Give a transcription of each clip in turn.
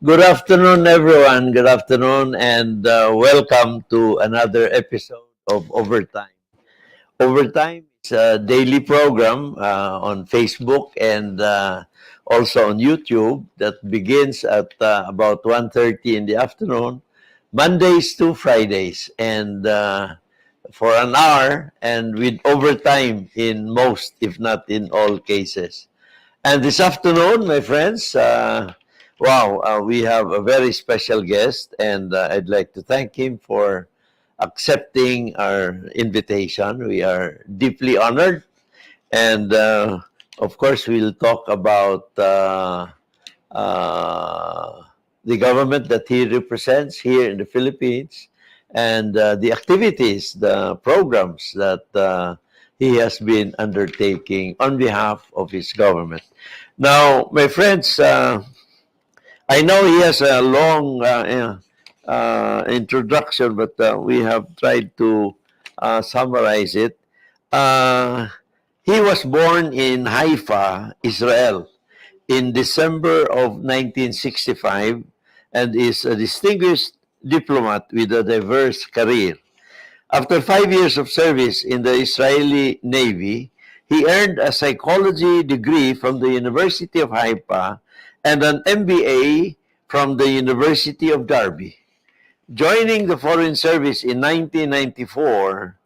Good afternoon, everyone. Good afternoon, and welcome to another episode of Overtime. Overtime is a daily program on Facebook and also on YouTube that begins at about 1:30 in the afternoon, Mondays to Fridays, and for an hour, and with overtime in most, if not in all cases. And this afternoon, my friends, we have a very special guest, and I'd like to thank him for accepting our invitation. We are deeply honored, and of course, we'll talk about uh, the government that he represents here in the Philippines and the activities, the programs that he has been undertaking on behalf of his government. Now, my friends, I know he has a long introduction, but we have tried to summarize it. Uh, he was born in Haifa, Israel, in December of 1965 and is a distinguished diplomat with a diverse career. After 5 years of service in the Israeli Navy, he earned a psychology degree from the University of Haifa and an MBA from the University of Derby. Joining the Foreign Service in 1994,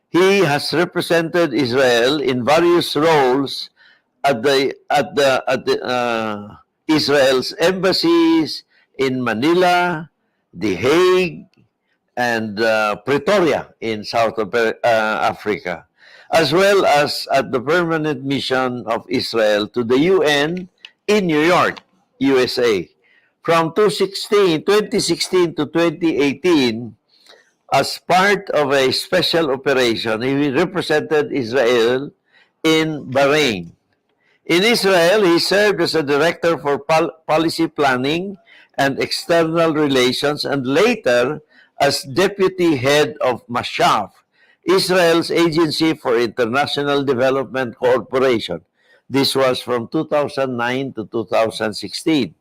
he has represented Israel in various roles at the Israel's embassies in Manila, The Hague, and Pretoria in South Africa, as well as at the permanent mission of Israel to the UN in New York, USA. From 2016 to 2018, as part of a special operation, he represented Israel in Bahrain. In Israel, he served as a director for policy planning and external relations and later as deputy head of Mashaf, Israel's agency for international development cooperation. This was from 2009 to 2016.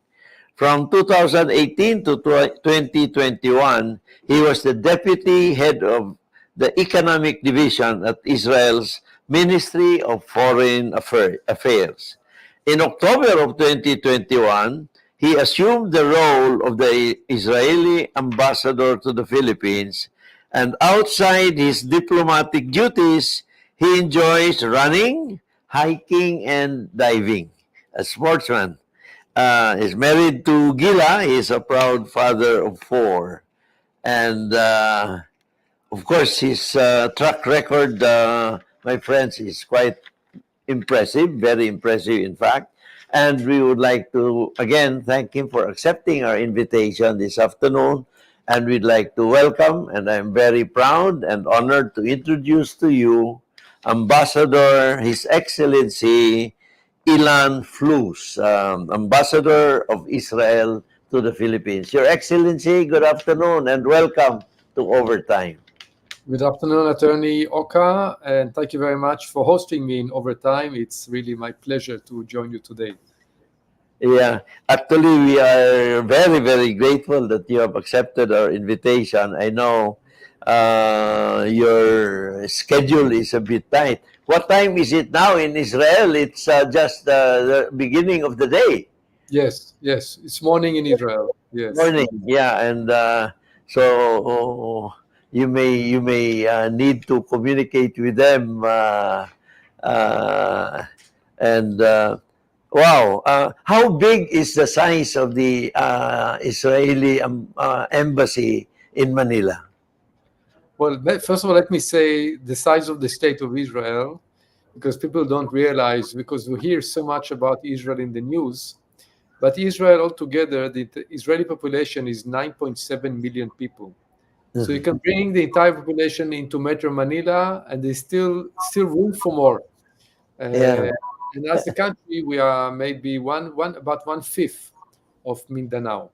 From 2018 to 2021, he was the deputy head of the economic division at Israel's Ministry of Foreign Affairs. In October of 2021, he assumed the role of the Israeli ambassador to the Philippines, and outside his diplomatic duties, he enjoys running, hiking, and diving. A sportsman. Is married to Gila. He is a proud father of four. And of course, his track record, my friends, is quite impressive, very impressive, in fact. And we would like to, again, thank him for accepting our invitation this afternoon. And we'd like to welcome, and I'm very proud and honored to introduce to you Ambassador, His Excellency, Ilan Fluss, Ambassador of Israel to the Philippines. Your Excellency, good afternoon and welcome to Overtime. Good afternoon, Attorney Oka, and thank you very much for hosting me in Overtime. It's really my pleasure to join you today. Yeah, actually, we are very, very grateful that you have accepted our invitation. I know your schedule is a bit tight. What time is it now in Israel? It's just the beginning of the day. Yes, it's morning in Israel. Yes. Morning, yeah, and so you may need to communicate with them, uh, and wow, how big is the size of the Israeli embassy in Manila? Well, first of all, let me say the size of the state of Israel, because people don't realize, because we hear so much about Israel in the news, but Israel altogether, the Israeli population is 9.7 million people. So you can bring the entire population into Metro Manila, and there's still room for more. Yeah, And as a country, we are maybe about 1/5 of Mindanao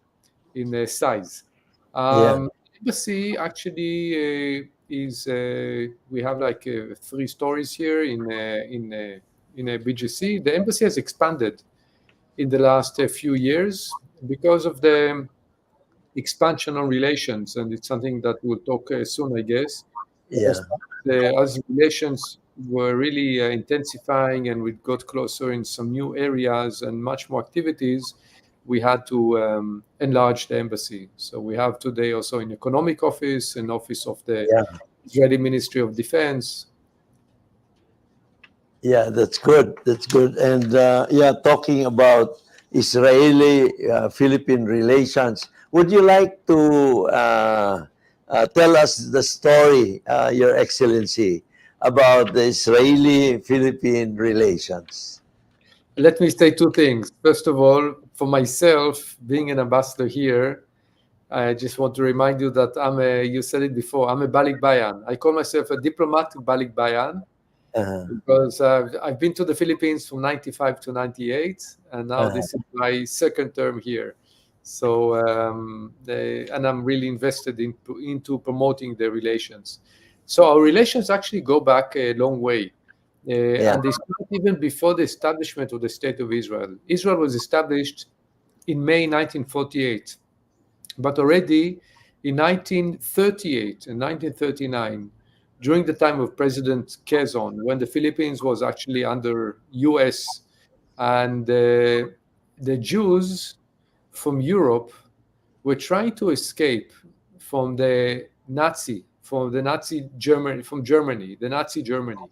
in size. yeah, Embassy actually is we have like 3 stories here in a BGC. The embassy has expanded in the last few years. because of the expansion on relations, and it's something that we'll talk soon, I guess. Yeah. As relations were really intensifying and we got closer in some new areas and much more activities, we had to enlarge the embassy. So we have today also an economic office, an office of the Yeah. Israeli Ministry of Defense. Yeah, that's good. That's good. And yeah, talking about Israeli Philippine relations, would you like to tell us the story, Your Excellency, about the Israeli Philippine relations? Let me say two things. First of all, for myself, being an ambassador here, I just want to remind you that you said it before, I'm a Balik Bayan. I call myself a diplomatic Balik Bayan Uh, because I've been to the Philippines from 95 to 98, and now uh, this is my second term here. So, and I'm really invested into promoting the relations. So our relations actually go back a long way. yeah, And they start even before the establishment of the State of Israel. Israel was established in May 1948. But already in 1938 and 1939, during the time of President Quezon, when the Philippines was actually under US, and the Jews from Europe were trying to escape from the Nazi Germany, from Germany, the Nazi Germany,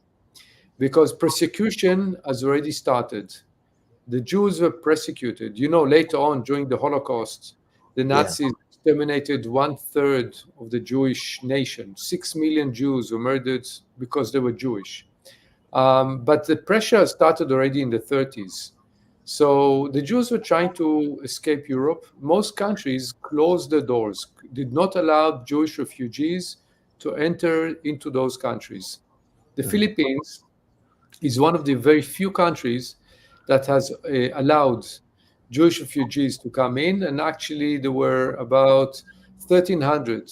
because persecution has already started. The Jews were persecuted. You know, later on during the Holocaust, the yeah, Nazis exterminated 1/3 of the Jewish nation. 6 million Jews were murdered because they were Jewish. But the pressure started already in the 30s. So the Jews were trying to escape Europe. Most countries closed their doors, did not allow Jewish refugees to enter into those countries. The Philippines is one of the very few countries that has allowed Jewish refugees to come in. And actually, there were about 1,300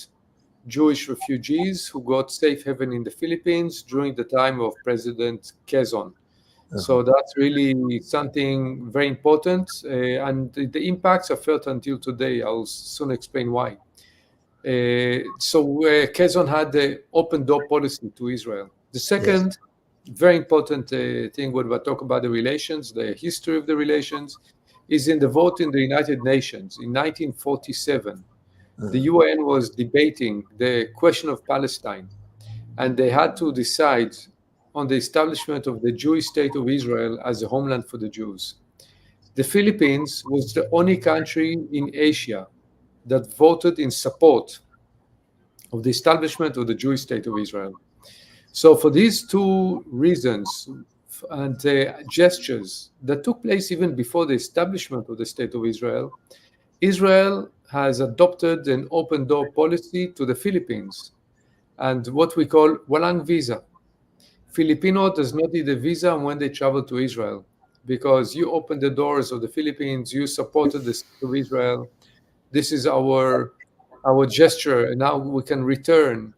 Jewish refugees who got safe haven in the Philippines during the time of President Quezon. So that's really something very important. And the impacts are felt until today. I'll soon explain why. Quezon had the open door policy to Israel. The yes, second very important thing when we talk about the relations, the history of the relations, is in the vote in the United Nations in 1947. The UN was debating the question of Palestine, and they had to decide on the establishment of the Jewish state of Israel as a homeland for the Jews. The Philippines was the only country in Asia that voted in support of the establishment of the Jewish state of Israel. So, for these two reasons and gestures that took place even before the establishment of the State of Israel, Israel has adopted an open door policy to the Philippines and what we call walang visa. Filipino does not need a visa when they travel to Israel because you opened the doors of the Philippines, you supported the State of Israel. This is our gesture, and now we can return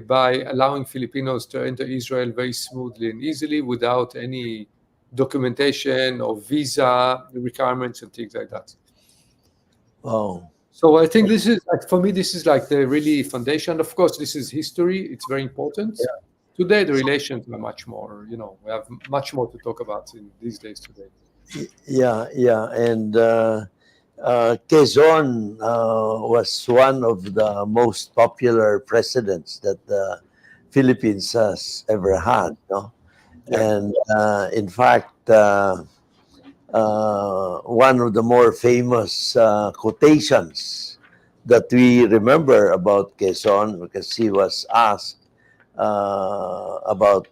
by allowing Filipinos to enter Israel very smoothly and easily without any documentation or visa requirements and things like that. oh, So I think this is like, for me, this is like the really foundation. Of course, this is history; it's very important. Today, the relations are much more. We have much more to talk about in these days today. yeah, yeah. And Quezon was one of the most popular presidents that the Philippines has ever had, no? Yeah. And in fact, one of the more famous quotations that we remember about Quezon, because he was asked about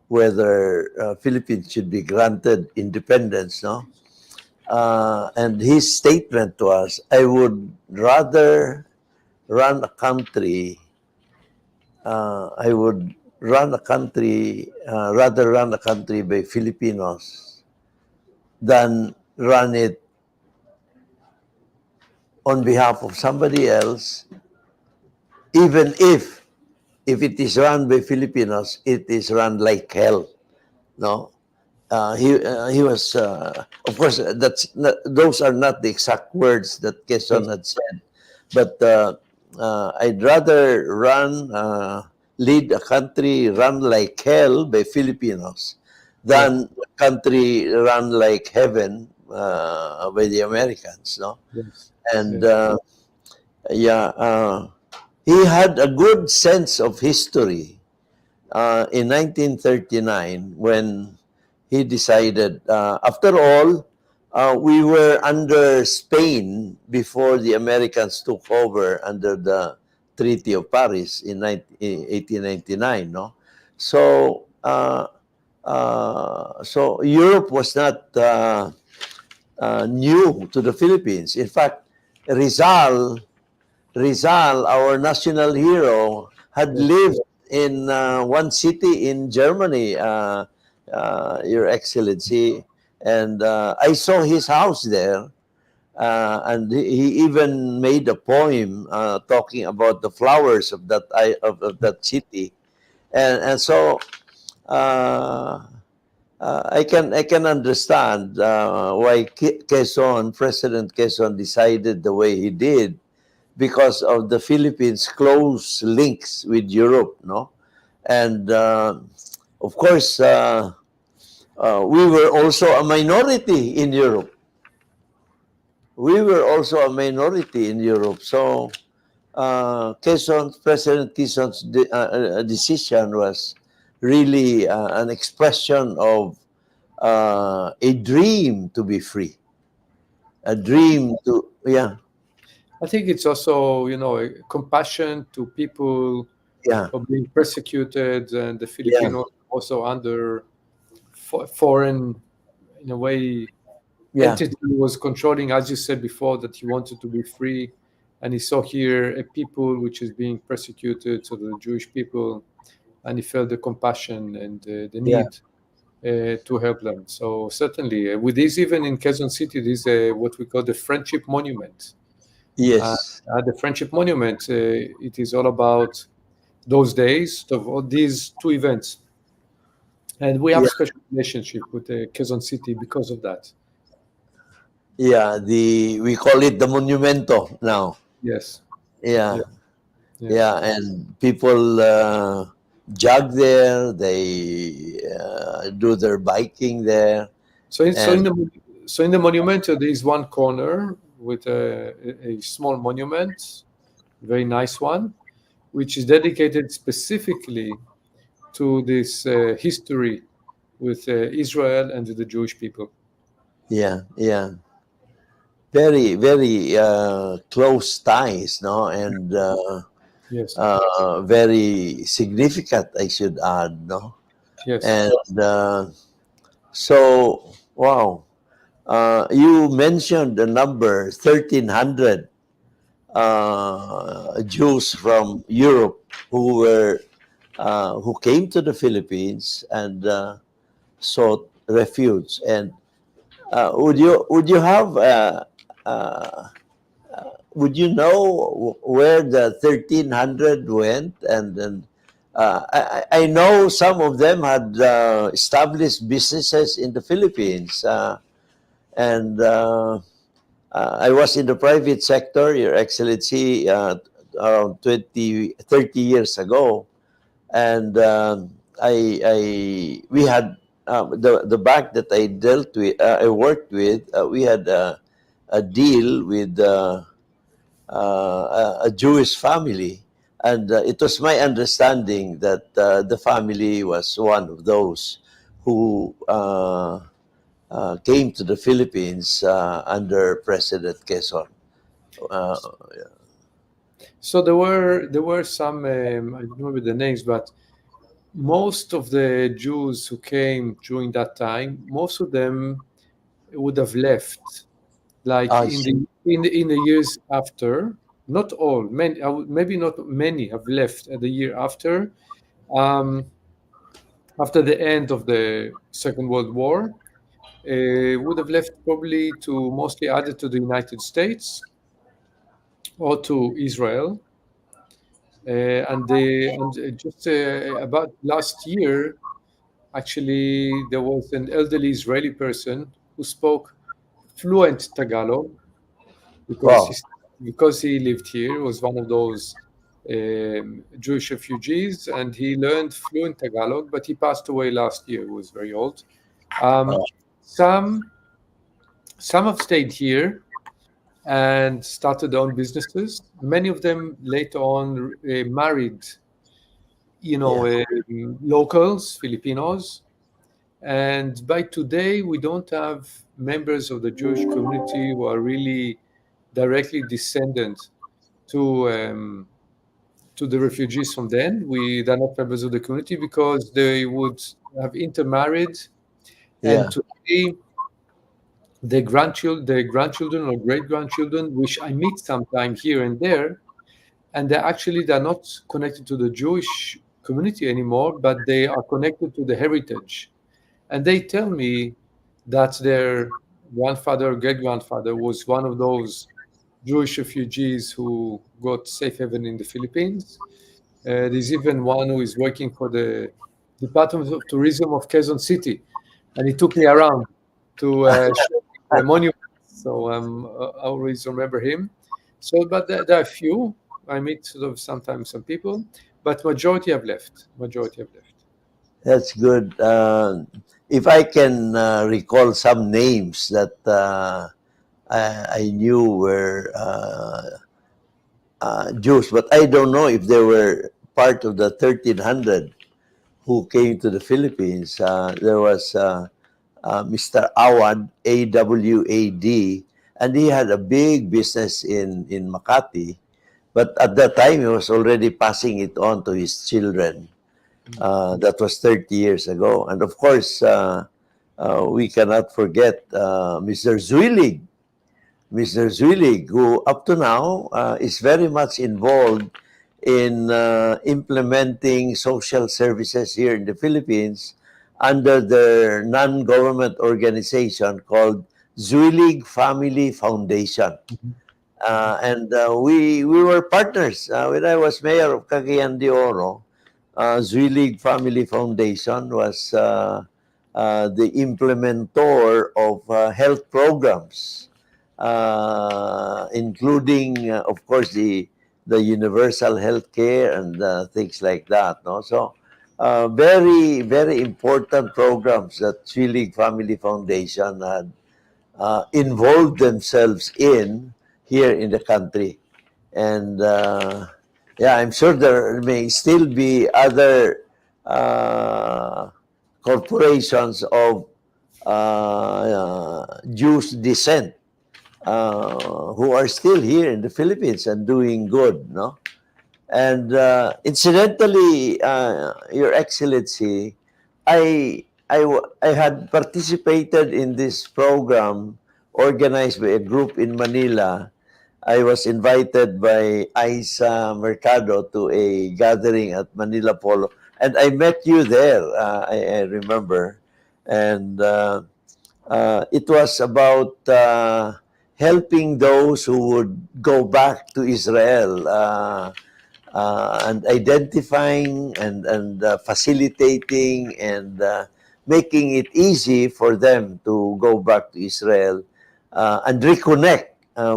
whether Philippines should be granted independence, no? And his statement to us, I would rather run a country, I would run a country, rather run a country by Filipinos than run it on behalf of somebody else, even if it is run by Filipinos, it is run like hell, no? he was, of course, those are not the exact words that Yes. Quezon had said, but I'd rather lead a country run like hell by Filipinos Yeah. than a country run like heaven by the Americans, no? Yes. And Yes. yeah, he had a good sense of history in 1939 when he decided, after all, we were under Spain before the Americans took over under the Treaty of Paris in 1899, no? So, so Europe was not new to the Philippines. In fact, Rizal Rizal, our national hero, had Yes. lived in one city in Germany, Your Excellency, and I saw his house there. And he even made a poem talking about the flowers of of that city, and so uh, I can understand why President Quezon decided the way he did because of the Philippines' close links with Europe, no? And of course, we were also a minority in Europe. We were also a minority in Europe. So President Quezon's decision was really an expression of a dream to be free, a I think dream to, yeah, I think it's also, a compassion to people yeah, who are being persecuted, and the yeah, Filipinos also under foreign, in a way, yeah, entity who was controlling, as you said before, that he wanted to be free, and he saw here a people which is being persecuted, so the Jewish people, and he felt the compassion and the yeah, need to help them. So certainly, with this, even in Quezon City, there is what we call the Friendship Monument. Uh, yes, the Friendship Monument, it is all about those days of all these two events, and we have yeah. a special relationship with Quezon City because of that. Yeah, we call it the Monumento now. Yes, Yeah, yeah, yes. yeah, and people jog there. They do their biking there, So in, so in and the so in the monument, there is one corner with a small monument, very nice one, which is dedicated specifically to this history with Israel and the Jewish people. yeah, yeah, very, very close ties, no, and Yes, very significant, I should add, no, yes. and so wow. You mentioned the number 1,300 Jews from Europe who came to the Philippines and sought refuge. And would you have would you know where the 1,300 went? And I know some of them had established businesses in the Philippines, and I was in the private sector, Your Excellency, around 30 years ago, and we had the bank that I dealt with, I worked with. We had a deal with a Jewish family, and it was my understanding that the family was one of those who came to the Philippines under President Quezon. Uh, So there were some I don't remember the names, but most of the Jews who came during that time, most of them would have left, like I in see. the years after. Not all, many, maybe not many have left at the year um, after the end of the Second World War. Would have left probably to mostly either to the United States or to Israel. And just about last year, actually there was an elderly Israeli person who spoke fluent Tagalog because Wow. he lived here. He was one of those Jewish refugees, and he learned fluent Tagalog. But he passed away last year. He was very old. Um, Uh, some some have stayed here and started their own businesses. Many of them later on married, yeah. locals, Filipinos. And by today, we don't have members of the Jewish community who are really directly descendant to the refugees from then. They're not members of the community because they would have intermarried, and Yeah. today their grandchildren or great grandchildren, which I meet sometime here and there, and they're not connected to the Jewish community anymore, but they are connected to the heritage. And they tell me that their grandfather, great grandfather, was one of those Jewish refugees who got safe haven in the Philippines. There's even one who is working for the Department of Tourism of Quezon City, and he took me around to show me the monuments. So I always remember him. So, but there are a few. I meet sort of sometimes some people, but majority have left. Majority have left. That's good. If I can recall some names that I knew were Jews, but I don't know if they were part of the 1300 who came to the Philippines. There was Mr. Awad, Awad, and he had a big business in Makati. But at that time, he was already passing it on to his children. That was 30 years ago. And of course, we cannot forget Mr. Zuilig. Mr. Zuilig, who up to now is very much involved in implementing social services here in the Philippines under their non-government organization called Zuilig Family Foundation. And we were partners. When I was mayor of Cagayan de Oro, Zuilig Family Foundation was the implementor of health programs, including, of course, the universal health care and things like that. No, so very very important programs that Zuilig Family Foundation had involved themselves in here in the country. And yeah, I'm sure there may still be other uh, corporations of Jewish descent who are still here in the Philippines and doing good, no? And incidentally, Your Excellency, I had participated in this program organized by a group in Manila. I was invited by Isa Mercado to a gathering at Manila Polo, and I met you there. I remember, and it was about helping those who would go back to Israel. And identifying and facilitating and making it easy for them to go back to Israel and reconnect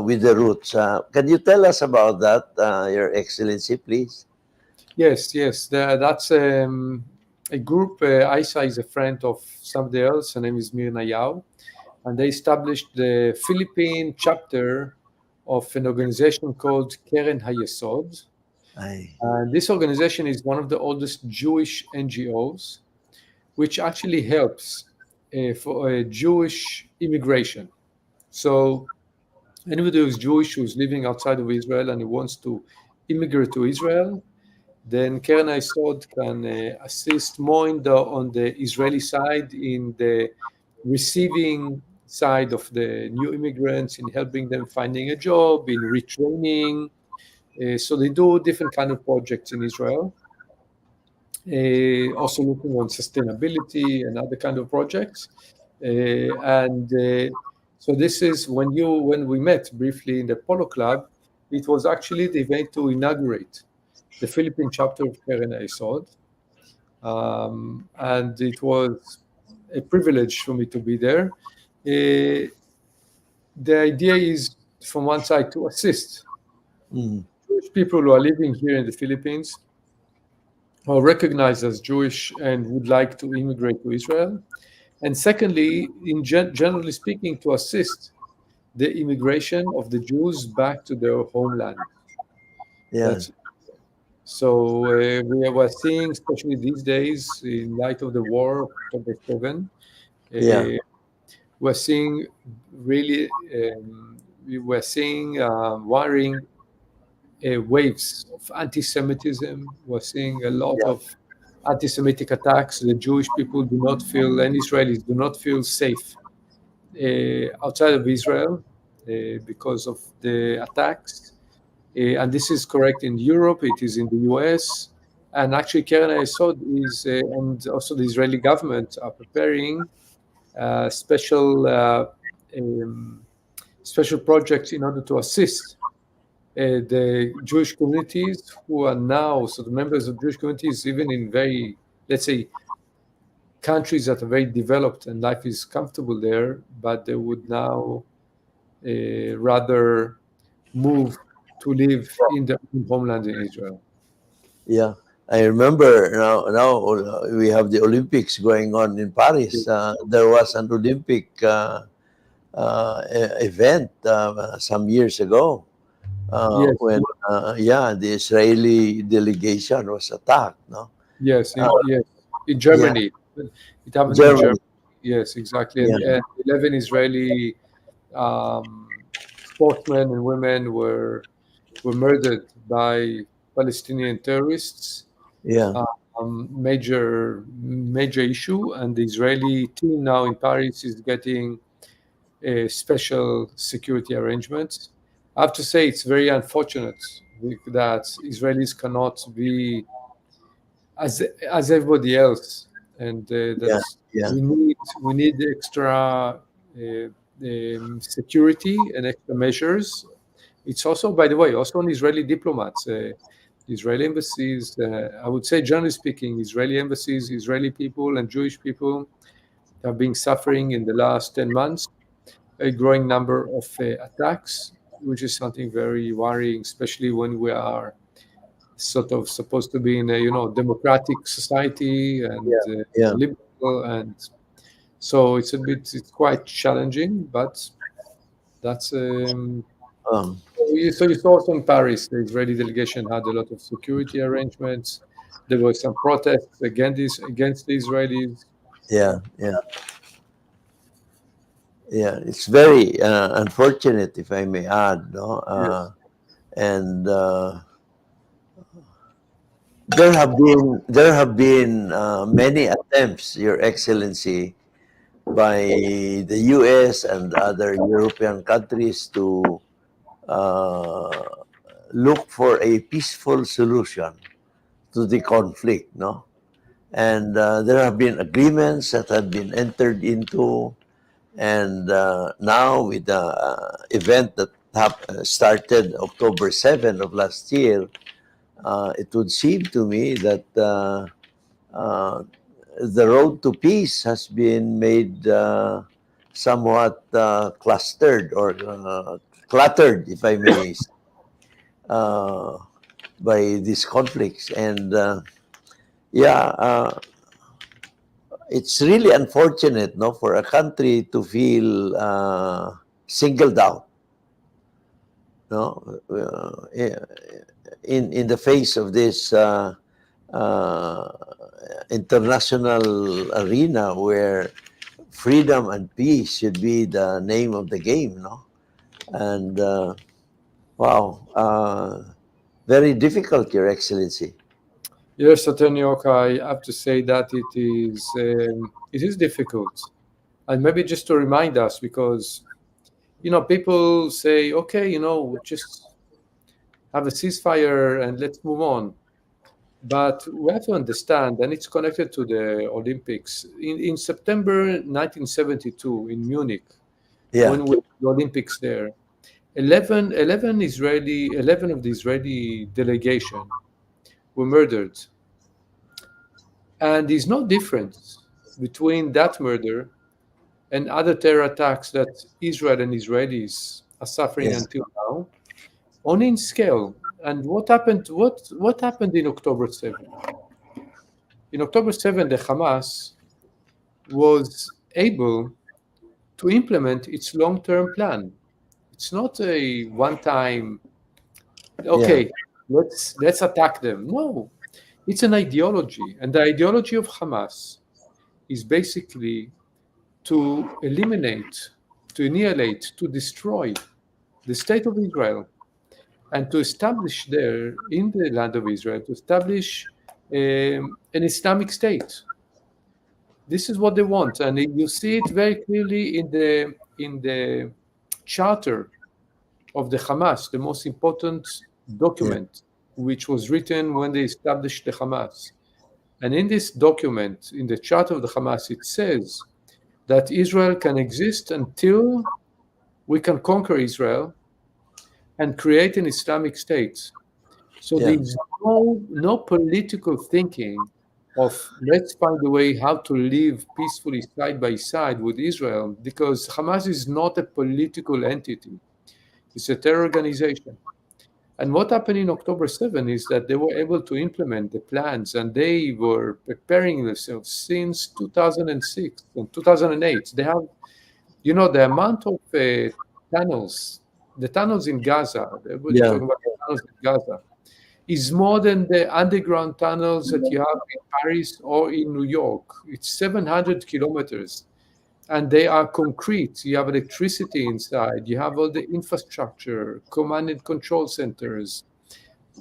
with the roots. Can you tell us about that, Your Excellency, please? Yes, yes. That's a group. Isa is a friend of somebody else. Her name is Mirna Yao. And they established the Philippine chapter of an organization called Keren Hayesod. Ay, And this organization is one of the oldest Jewish NGOs, which actually helps for Jewish immigration. So anybody who's Jewish who's living outside of Israel and who wants to immigrate to Israel, then Keren Hayesod can assist more on the Israeli side in the receiving side of the new immigrants, in helping them finding a job, in retraining. So they do different kind of projects in Israel. Also looking on sustainability and other kind of projects. And so this is when we met briefly in the Polo Club, it was actually the event to inaugurate the Philippine chapter of Keren Hayesod. and it was a privilege for me to be there. Uh, the idea is, from one side, to assist Mm. Jewish people who are living here in the Philippines, who are recognized as Jewish and would like to immigrate to Israel. And secondly, generally speaking, to assist the immigration of the Jews back to their homeland. Yeah. That's so we were seeing, especially these days, in light of the war of October 7, Yeah. we're seeing really, we were seeing worrying waves of anti-Semitism. We're seeing a lot Yeah. of anti-Semitic attacks. The Jewish people do not feel, and Israelis do not feel safe outside of Israel because of the attacks. And this is correct in Europe, it is in the US. And actually, Keren Hayesod is, and also the Israeli government are preparing um, special projects in order to assist the Jewish communities who are now, so the members of Jewish communities, even in very, let's say, countries that are very developed and life is comfortable there, but they would now rather move to live in their own homeland in Israel. Yeah. I remember now we have the Olympics going on in Paris. There was an Olympic event some years ago Yes, when yeah, the Israeli delegation was attacked. No, yes, uh, yes, in yeah, Germany. It happened in Germany. Germany. Yes, exactly. Yeah, And 11 Israeli um, sportsmen and women were murdered by Palestinian terrorists. yeah, Major issue, and the Israeli team now in Paris is getting a special security arrangements. I have to say it's very unfortunate that Israelis cannot be as everybody else, and yeah, that yeah, we need extra security and extra measures. It's also, by the way, also on Israeli diplomats. Israeli embassies, I would say, generally speaking, Israeli embassies, Israeli people, and Jewish people have been suffering in the last 10 months a growing number of attacks, which is something very worrying, especially when we are sort of supposed to be in a democratic society and yeah, yeah. liberal, and so it's quite challenging, but that's Um, so you saw also in Paris, the Israeli delegation had a lot of security arrangements. There were some protests against the Israelis. yeah, yeah, yeah. It's very unfortunate, if I may add. No, Yes, and there have been many attempts, Your Excellency, by the U.S. and other European countries to uh, look for a peaceful solution to the conflict, no? And there have been agreements that have been entered into, and now with the event that started October 7 of last year, it would seem to me that uh, the road to peace has been made somewhat clustered or cluttered, if I may, uh, by these conflicts. And yeah, it's really unfortunate, no, for a country to feel singled out, no, in the face of this uh, international arena where freedom and peace should be the name of the game, no? And wow, very difficult, Your Excellency. yes, Attorney Oka, I have to say that it is difficult, and maybe just to remind us, because people say, okay, just have a ceasefire and let's move on. But we have to understand, and it's connected to the Olympics. In September 1972 in Munich, Yeah, when we the Olympics there, 11 of the Israeli delegation were murdered. And there's no difference between that murder and other terror attacks that Israel and Israelis are suffering Yeah. until now, only in scale. And what happened? What happened in October 7? In October 7, the Hamas was able to implement its long-term plan. It's not a one-time, Yeah. okay, let's attack them. No, it's an ideology, and the ideology of Hamas is basically to eliminate, to annihilate, to destroy the state of Israel, and to establish there in the land of Israel, to establish an Islamic state. This is what they want, and you see it very clearly in the charter of the Hamas, the most important Yeah. document which was written when they established the Hamas. And in this document, in the charter of the Hamas, it says that Israel can exist until we can conquer Israel and create an Islamic state. So Yeah. there's no political thinking of let's find a way how to live peacefully side by side with Israel, because Hamas is not a political entity. It's a terror organization. And what happened in October 7 is that they were able to implement the plans, and they were preparing themselves since 2006 and 2008. They have, the amount of tunnels, the tunnels in Gaza, everybody's Yeah. talking about the tunnels in Gaza, is more than the underground tunnels that you have in Paris or in New York. It's 700 kilometers, and they are concrete. You have electricity inside, you have all the infrastructure, command and control centers,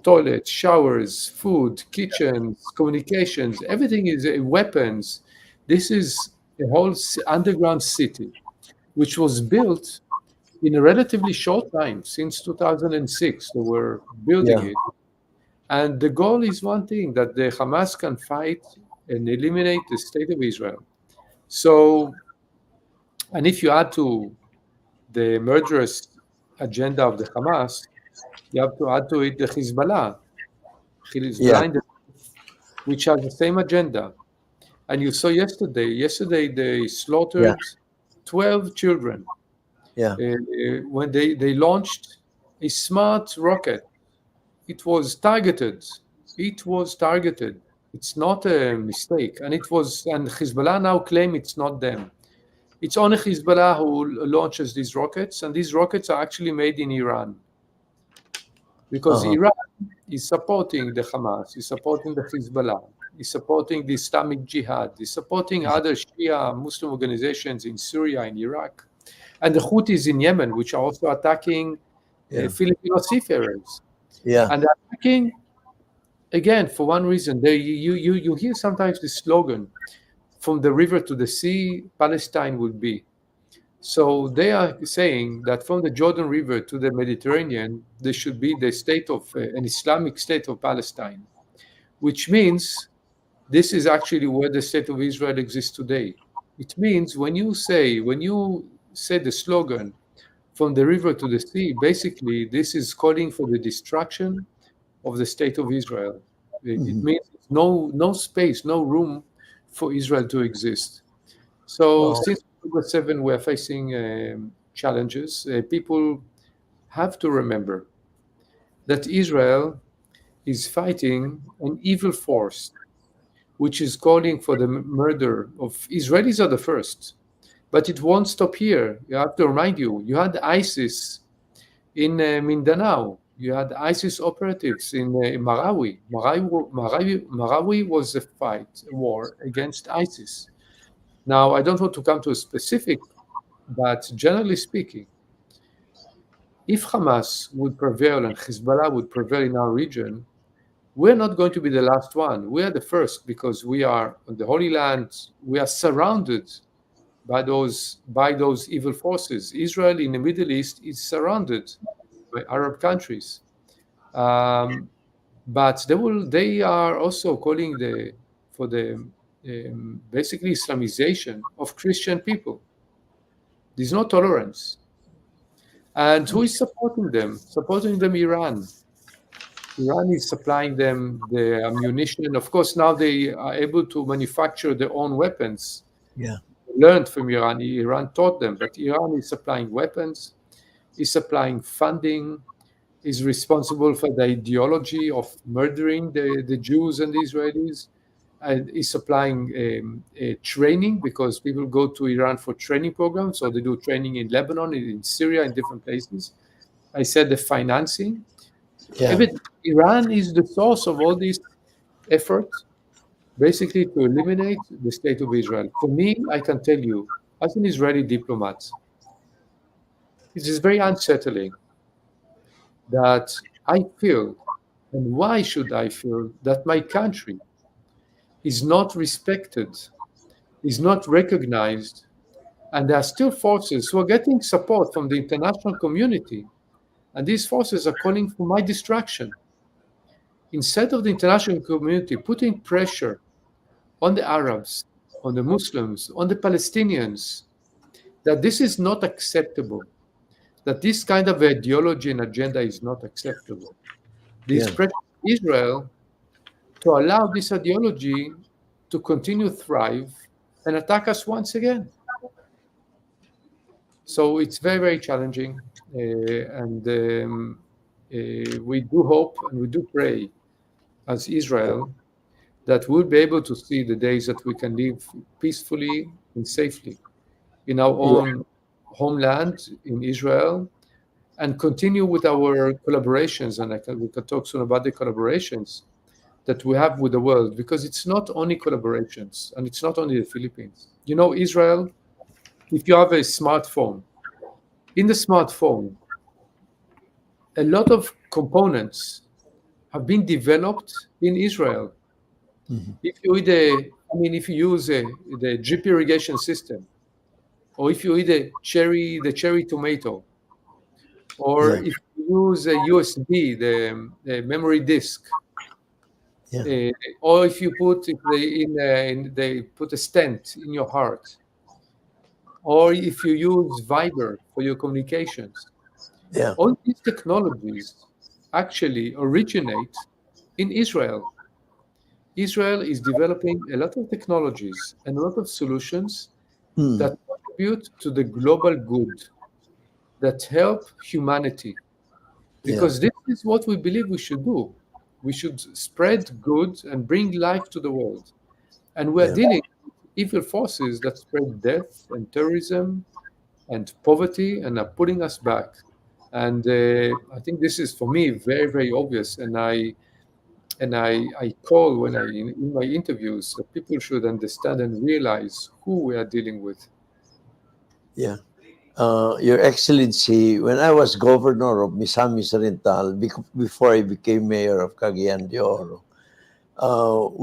toilets, showers, food, kitchens, communications, everything is weapons. This is a whole underground city which was built in a relatively short time. Since 2006 they were building Yeah. it, and the goal is one thing, that the Hamas can fight and eliminate the state of Israel. So, and if you add to the murderous agenda of the Hamas, you have to add to it the Hezbollah, Yeah. Hezbollah, which has the same agenda. And you saw yesterday they Yeah. slaughtered 12 children Yeah. when they launched a smart rocket. It was targeted. It was targeted. It's not a mistake. And Hezbollah now claim it's not them. It's only Hezbollah who launches these rockets, and these rockets are actually made in Iran, because Uh-huh. Iran is supporting the Hamas, is supporting the Hezbollah, is supporting the Islamic Jihad, is supporting other Shia Muslim organizations in Syria and Iraq, and the Houthis in Yemen, which are also attacking Yeah. Filipino seafarers. Yeah. And they're attacking, again, for one reason. You hear sometimes this slogan, from the river to the sea, Palestine will be. So they are saying that from the Jordan River to the Mediterranean, there should be the state of an Islamic state of Palestine, which means this is actually where the state of Israel exists today. It means when you say the slogan, from the river to the sea, basically this is calling for the destruction of the state of Israel. It Mhm. means no space, no room for Israel to exist. So Oh. since October 7, we're facing challenges. People have to remember that Israel is fighting an evil force which is calling for the murder of Israelis are the first. But it won't stop here. You have to remind you, you had ISIS in Mindanao. You had ISIS operatives in Marawi. Marawi was a war against ISIS. Now, I don't want to come to a specific, but generally speaking, if Hamas would prevail and Hezbollah would prevail in our region, we're not going to be the last one. We are the first, because we are on the Holy Land. We are surrounded by those evil forces. Israel in the Middle East is surrounded by Arab countries, um, but they are also calling for the basically Islamization of Christian people. There's no tolerance. And who is supporting them? Supporting them, Iran. Iran is supplying them the ammunition. Of course, now they are able to manufacture their own weapons. Yeah. Learned from Iran. Iran taught them, but Iran is supplying weapons, is supplying funding, is responsible for the ideology of murdering the Jews and the Israelis, and is supplying training because people go to Iran for training programs, so they do training in Lebanon, in Syria, in different places. I said the financing. Yeah. Iran is the source of all these efforts, basically to eliminate the state of Israel. For me, I can tell you, as an Israeli diplomat, it is very unsettling that I feel, and why should I feel, that my country is not respected, is not recognized, and there are still forces who are getting support from the international community, and these forces are calling for my destruction. Instead of the international community putting pressure on the Arabs, on the Muslims, on the Palestinians, that this is not acceptable, that this kind of ideology and agenda is not acceptable. This Yeah. pressure on Israel to allow this ideology to continue to thrive and attack us once again. So it's very, very challenging. And we do hope and we do pray as Israel that we'll be able to see the days that we can live peacefully and safely in our Yeah. own homeland in Israel and continue with our collaborations. And we can talk soon about the collaborations that we have with the world, because it's not only collaborations and it's not only the Philippines. You know, Israel, if you have a smartphone, in the smartphone, a lot of components have been developed in Israel. Mhm. If you use the drip irrigation system, or if you eat the cherry tomato, or Yeah. if you use a USB, the memory disk, Yeah. uh, or if they put a stent in your heart, or if you use Viber for your communications, Yeah. all these technologies actually originate in Israel. Israel is developing a lot of technologies and a lot of solutions Hmm. that contribute to the global good, that help humanity. Yeah. Because this is what we believe we should do. We should spread good and bring life to the world. And we're Yeah. dealing with evil forces that spread death and terrorism and poverty and are pulling us back. And I think this is for me very, very obvious. And I call when in my interviews that people should understand and realize who we are dealing with. Yeah. Your Excellency, when I was governor of Misamis Oriental, before I became mayor of Cagayan de Oro,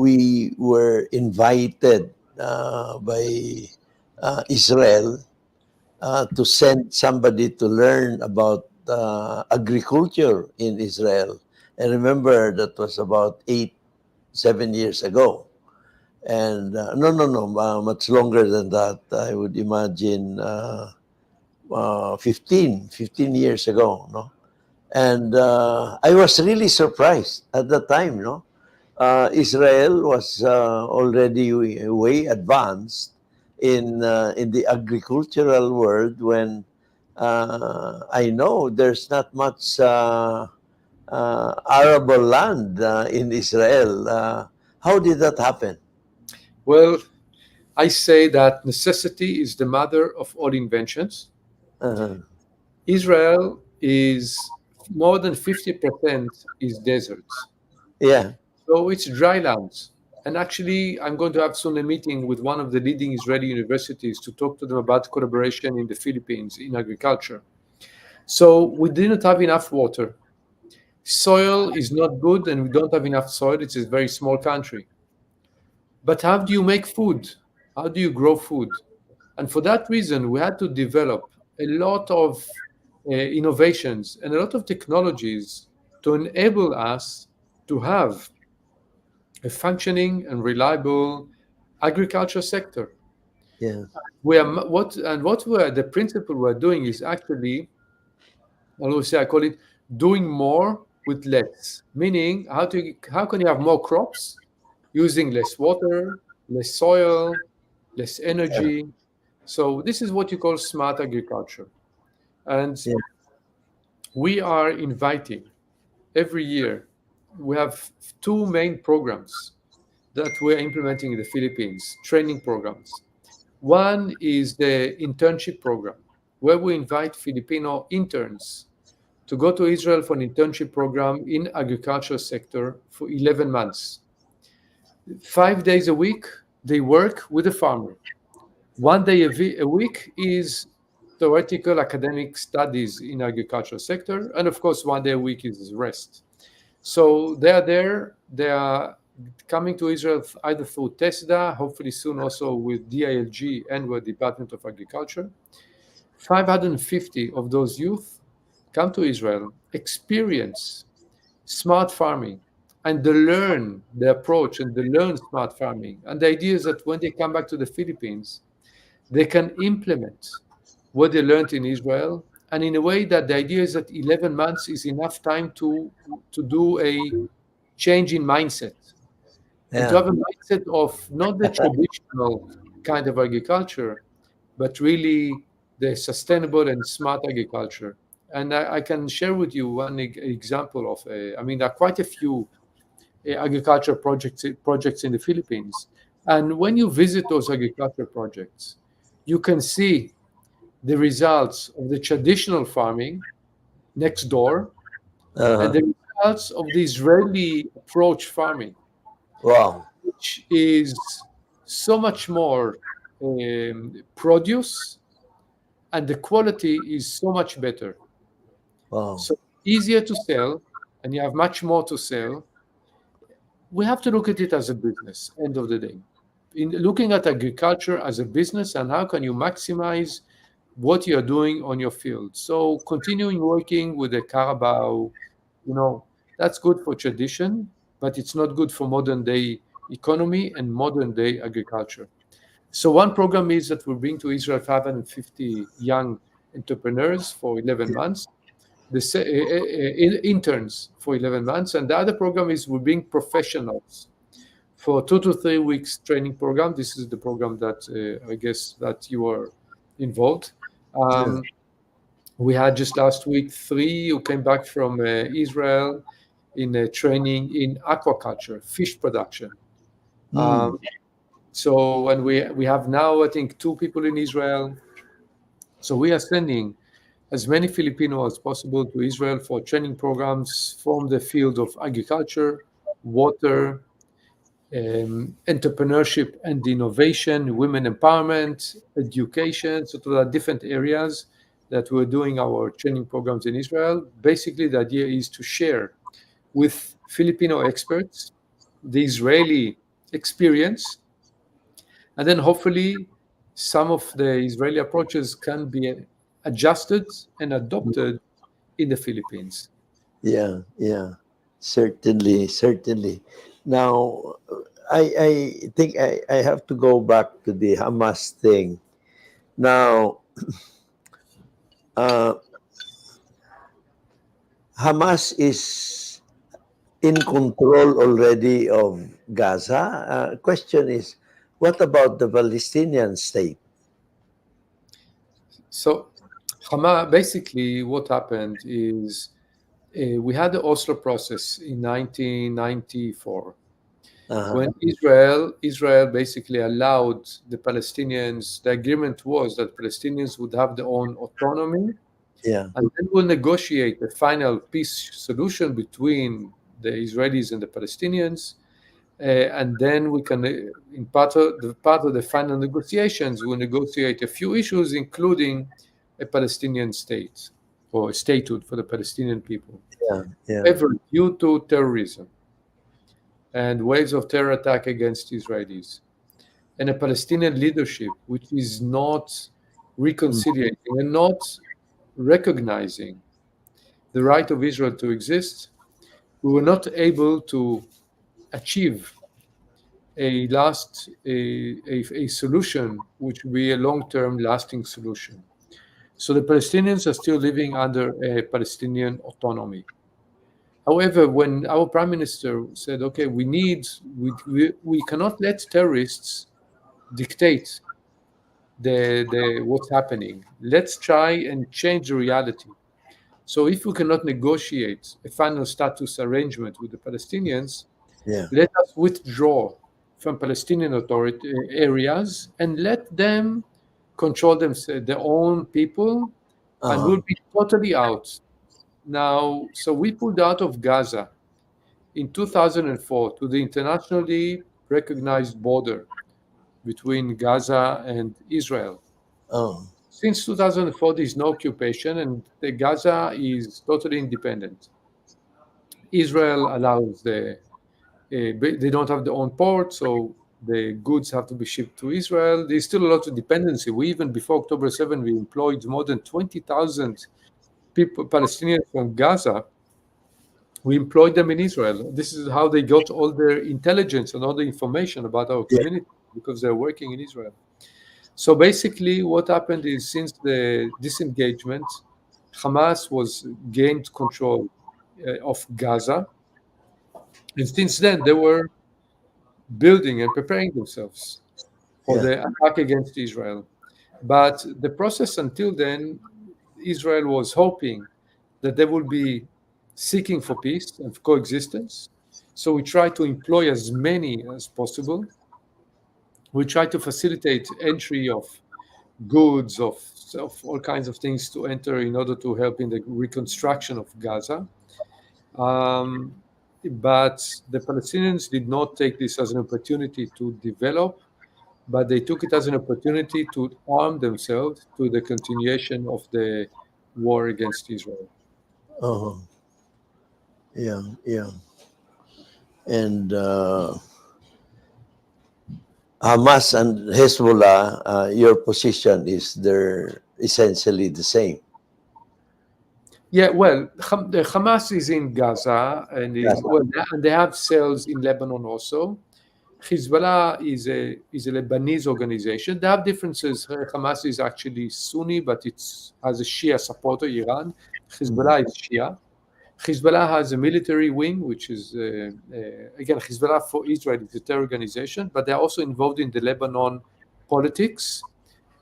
we were invited by Israel to send somebody to learn about agriculture in Israel. I remember that was about 7 years ago. And no, much longer than that. I would imagine 15 years ago, no? And I was really surprised at the time, no? Israel was already way advanced in the agricultural world when I know there's not much arable land in Israel. How did that happen? Well, I say that necessity is the mother of all inventions. Uh, Israel is more than 50% is deserts. yeah, So it's dry lands. And actually, I'm going to have soon a meeting with one of the leading Israeli universities to talk to them about collaboration in the Philippines in agriculture. So we didn't have enough water. Soil is not good, and we don't have enough soil. It's a very small country. But how do you make food? How do you grow food? And for that reason, we had to develop a lot of innovations and a lot of technologies to enable us to have a functioning and reliable agriculture sector. yeah, The principle we're doing is actually, I always say, I call it doing more with less. Meaning, how can you have more crops using less water, less soil, less Yeah. energy? So this is what you call smart agriculture. And Yeah. we are inviting every year. We have two main programs that we're implementing in the Philippines, training programs. One is the internship program, where we invite Filipino interns to go to Israel for an internship program in agriculture sector for 11 months. 5 days a week, they work with a farmer. One day a week is theoretical academic studies in agriculture sector, and of course, one day a week is rest. So they are there. They are coming to Israel either through TESDA, hopefully soon also with DILG and with Department of Agriculture. 550 of those youth come to Israel, experience smart farming, and they learn the approach and they learn smart farming. And the idea is that when they come back to the Philippines, they can implement what they learned in Israel. And in a way that the idea is that 11 months is enough time to do a change in mindset and to Yeah. have a mindset of not the traditional kind of agriculture, but really the sustainable and smart agriculture. And I can share with you one example of, I mean, there are quite a few agriculture projects in the Philippines. And when you visit those agriculture projects, you can see the results of the traditional farming next door and Uh-huh. the results of the Israeli approach farming, Wow. which is so much more produce and the quality is so much better. Wow. So easier to sell, and you have much more to sell. We have to look at it as a business, end of the day. In looking at agriculture as a business and how can you maximize what you're doing on your field. So continuing working with the Carabao, that's good for tradition, but it's not good for modern day economy and modern day agriculture. So one program is that we bring to Israel 550 young entrepreneurs for 11 months, interns for 11 months, and the other program is we bring professionals for 2 to 3 weeks training program. This is the program that I guess that you are involved. Yeah. Um, we had just last week three who came back from Israel in training in aquaculture, fish production. Mm. Um, so, and we have now, I think, two people in Israel. So we are sending as many Filipinos as possible to Israel for training programs from the field of agriculture, water, entrepreneurship and innovation, women empowerment, education. So there are different areas that we're doing our training programs in Israel. Basically, the idea is to share with Filipino experts the Israeli experience, and then hopefully some of the Israeli approaches can be adjusted and adopted in the Philippines. Yeah. Yeah. Certainly. Certainly. Now, I think I have to go back to the Hamas thing. Now, uh, Hamas is in control already of Gaza. Question is, what about the Palestinian state? So, Hama, basically, what happened is we had the Oslo process in 1994 Uh-huh. when Israel basically allowed the Palestinians. The agreement was that Palestinians would have their own autonomy, Yeah. and then we'll negotiate a final peace solution between the Israelis and the Palestinians. And then we can, in part of the final negotiations, we'll negotiate a few issues, including a Palestinian state or a statehood for the Palestinian people. Yeah. Yeah. However, due to terrorism and waves of terror attack against Israelis and a Palestinian leadership which is not Mm. reconciliating and not recognizing the right of Israel to exist, we were not able to achieve a solution which will be a long-term lasting solution. So the Palestinians are still living under a Palestinian autonomy. However, when our prime minister said, "Okay, we cannot let terrorists dictate the what's happening. Let's try and change the reality. So if we cannot negotiate a final status arrangement with the Palestinians, Yeah. let us withdraw from Palestinian authority areas and let them control their own people, and Uh-huh. we'll be totally out." Now, so we pulled out of Gaza in 2004 to the internationally recognized border between Gaza and Israel. Oh. Since 2004, there is no occupation, and the Gaza is totally independent. Israel allows they don't have their own port, so the goods have to be shipped to Israel. There's still a lot of dependency. We even before October 7, we employed more than 20,000 people, Palestinians from Gaza. We employed them in Israel. This is how they got all their intelligence and all the information about our Yeah. community because they're working in Israel. So basically, what happened is since the disengagement, Hamas was gained control of Gaza, and since then they were building and preparing themselves for Yeah. the attack against Israel. But the process until then, Israel was hoping that they would be seeking for peace and coexistence. So we try to employ as many as possible. We try to facilitate entry of goods, of all kinds of things to enter in order to help in the reconstruction of Gaza. Um, but the Palestinians did not take this as an opportunity to develop, but they took it as an opportunity to arm themselves to the continuation of the war against Israel. Uh-huh. Yeah. Yeah. And Hamas and Hezbollah, your position is they're essentially the same. Yeah, well, the Hamas is in Gaza Yes. and they have cells in Lebanon also. Hezbollah is a Lebanese organization. They have differences. Hamas is actually Sunni, but it has a Shia supporter, Iran. Mhm. Hezbollah is Shia. Hezbollah has a military wing, which is again Hezbollah for Israel is a terror organization, but they're also involved in the Lebanon politics.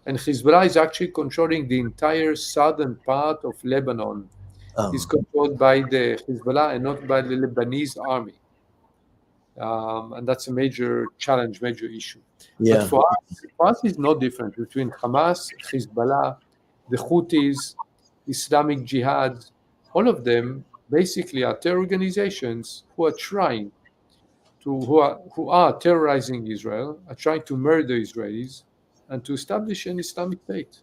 And Hezbollah is actually controlling the entire southern part of Lebanon. Is Um, controlled by the Hezbollah and not by the Lebanese army. And that's a major challenge, major issue. But yeah. for us, it's no different between Hamas, Hezbollah, the Houthis, Islamic Jihad. All of them basically are terror organizations who are trying who are terrorizing Israel, are trying to murder Israelis, and to establish an Islamic state.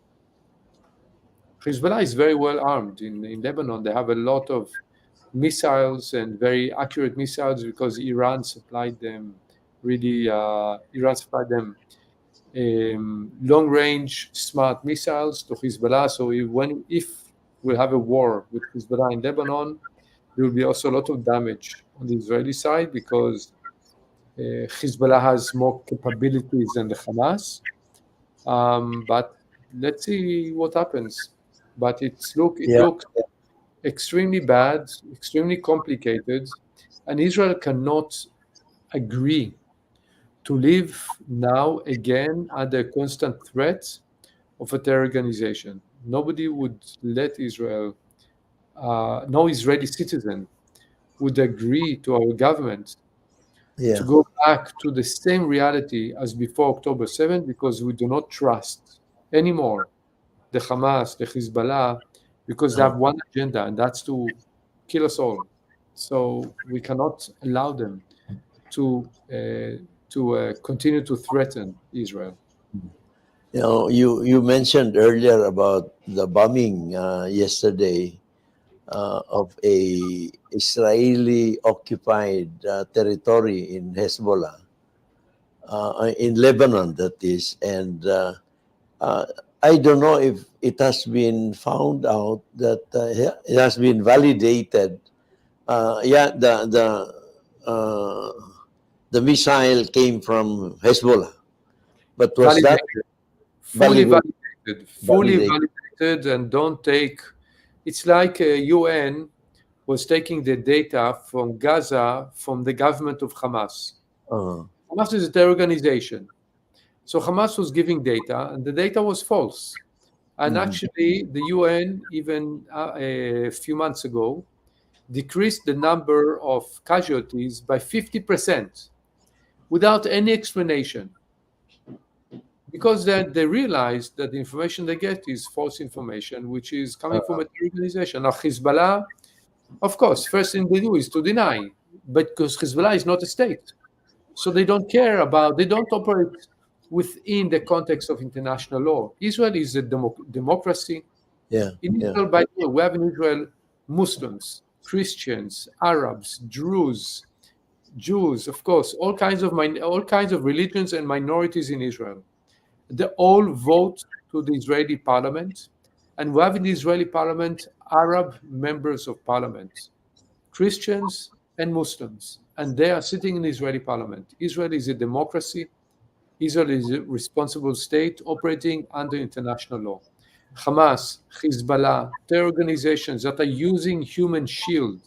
Hezbollah is very well armed in Lebanon. They have a lot of missiles and very accurate missiles because Iran supplied them long range smart missiles to Hezbollah. So if we'll have a war with Hezbollah in Lebanon, there will be also a lot of damage on the Israeli side because Hezbollah has more capabilities than the Hamas. But let's see what happens. But it Yeah. looks extremely bad, extremely complicated, and Israel cannot agree to live now again under constant threat of a terror organization. Nobody would let Israel, no Israeli citizen would agree to our government to Yeah. go back to the same reality as before October 7th because we do not trust anymore the Hamas, the Hezbollah, because they Uh, have one agenda, and that's to kill us all. So we cannot allow them to continue to threaten Israel. you mentioned earlier about the bombing yesterday of a Israeli occupied territory in Hezbollah, in Lebanon, that is, and uh, I don't know if it has been found out that it has been validated. Yeah, uh, the missile came from Hezbollah, but was that Validated, fully validated? validated, fully Validated. validated, and don't take. It's like UN. was taking the data from Gaza from the government of Hamas. Hamas is a terror organization. So Hamas was giving data, and the data was false. And actually, the UN, even a few months ago, decreased the number of casualties by 50% without any explanation. Because they realized that the information they get is false information, which is coming from a terror organization. Now, Hezbollah, of course, first thing they do is to deny, but because Hezbollah is not a state. So they don't care about, they don't operate within the context of international law. Israel is a democracy. Yeah. In Yeah. Israel, by the way, we have in Israel Muslims, Christians, Arabs, Jews, of course, all kinds of religions and minorities in Israel. They all vote to the Israeli parliament, and we have in the Israeli parliament Arab members of parliament, Christians and Muslims, and they are sitting in the Israeli parliament. Israel is a democracy. Israel is a responsible state operating under international law. Hamas, Hezbollah, terror organizations that are using human shield,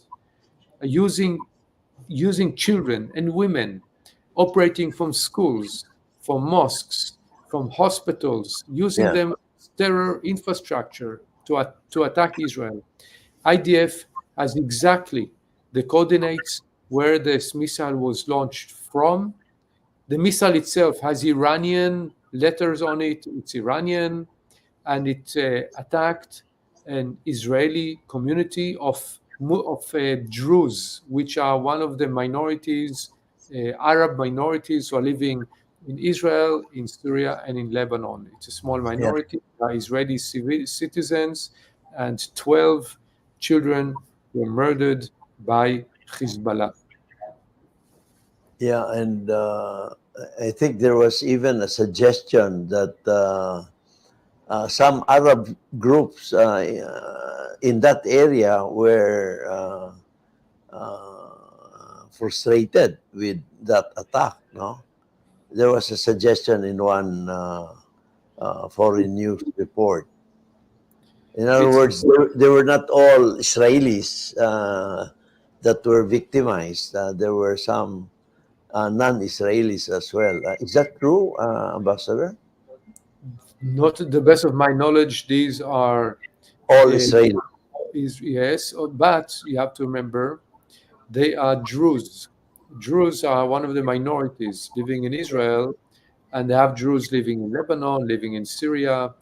are using children and women, operating from schools, from mosques, from hospitals, using Yeah. them as terror infrastructure to attack Israel. IDF has exactly the coordinates where this missile was launched from. The missile itself has Iranian letters on it. It's Iranian, and it attacked an Israeli community of Druze, which are one of the minorities, Arab minorities who are living in Israel, in Syria, and in Lebanon. It's a small Yeah. minority, Israeli citizens, and 12 children were murdered by Hezbollah. Yeah, and I think there was even a suggestion that some Arab groups in that area were frustrated with that attack. No, there was a suggestion in one foreign news report. In other It's words, they were not all Israelis that were victimized. There were some non-Israelis as well. Is that true, Ambassador? not to the best of my knowledge. These are All uh, Israeli. yes, but you have to remember they are Druze. Druze are one of the minorities living in Israel, and they have Druze living in Lebanon, living in Syria.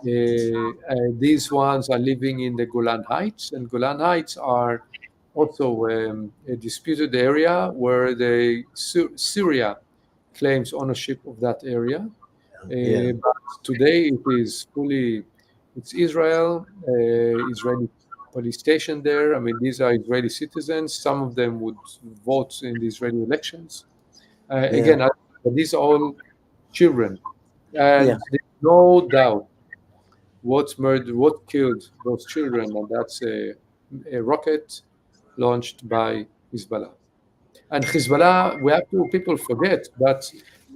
These ones are living in the Golan Heights, and Golan Heights are also a disputed area where Syria claims ownership of that area. Yeah, But today it is fully, it's Israel, Israeli police station there. I mean, these are Israeli citizens. Some of them would vote in the Israeli elections. yeah, Again, these are all children, yeah, and there's no doubt what killed those children, and that's a rocket launched by Hezbollah. And Hezbollah, we have to people forget, but